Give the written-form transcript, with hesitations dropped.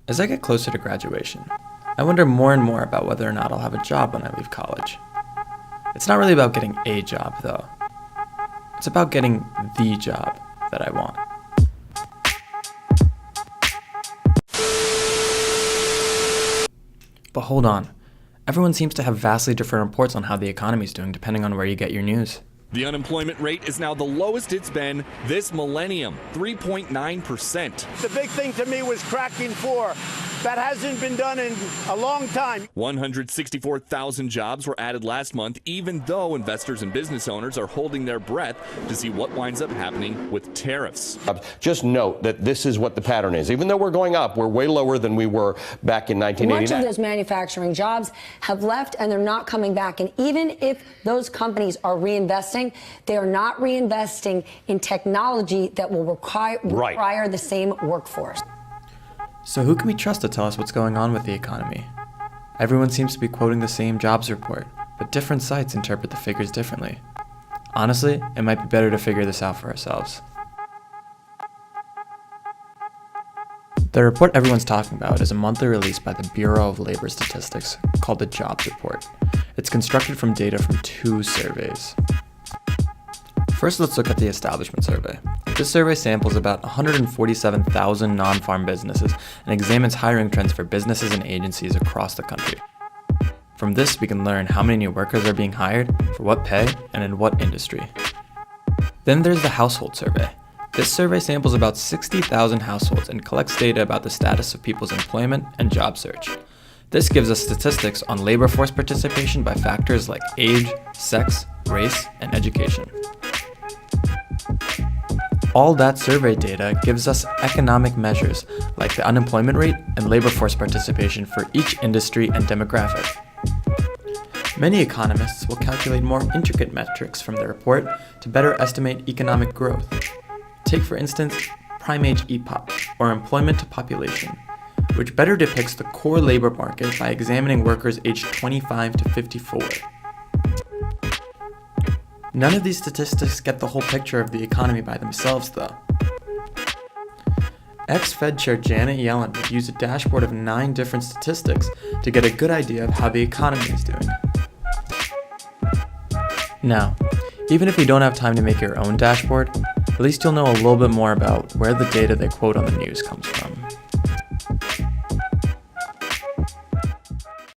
As I get closer to graduation, I wonder more and more about whether or not I'll have a job when I leave college. It's not really about getting a job, though. It's about getting the job that I want. But hold on. Everyone seems to have vastly different reports on how the economy's doing depending on where you get your news. The unemployment rate is now the lowest it's been this millennium, 3.9%. The big thing to me was cracking 4. That hasn't been done in a long time. 164,000 jobs were added last month, even though investors and business owners are holding their breath to see what winds up happening with tariffs. Just note that this is what the pattern is. Even though we're going up, we're way lower than we were back in 1989. Much of those manufacturing jobs have left and they're not coming back. And even if those companies are reinvesting, they are not reinvesting in technology that will require the same workforce. So who can we trust to tell us what's going on with the economy? Everyone seems to be quoting the same jobs report, but different sites interpret the figures differently. Honestly, it might be better to figure this out for ourselves. The report everyone's talking about is a monthly release by the Bureau of Labor Statistics called the Jobs Report. It's constructed from data from 2 surveys. First, let's look at the Establishment Survey. This survey samples about 147,000 non-farm businesses and examines hiring trends for businesses and agencies across the country. From this, we can learn how many new workers are being hired, for what pay, and in what industry. Then there's the Household Survey. This survey samples about 60,000 households and collects data about the status of people's employment and job search. This gives us statistics on labor force participation by factors like age, sex, race, and education. All that survey data gives us economic measures like the unemployment rate and labor force participation for each industry and demographic. Many economists will calculate more intricate metrics from the report to better estimate economic growth. Take, for instance, prime age EPOP, or employment to population, which better depicts the core labor market by examining workers aged 25 to 54. None of these statistics get the whole picture of the economy by themselves, though. Ex-Fed Chair Janet Yellen would use a dashboard of 9 different statistics to get a good idea of how the economy is doing. Now, even if you don't have time to make your own dashboard, at least you'll know a little bit more about where the data they quote on the news comes from.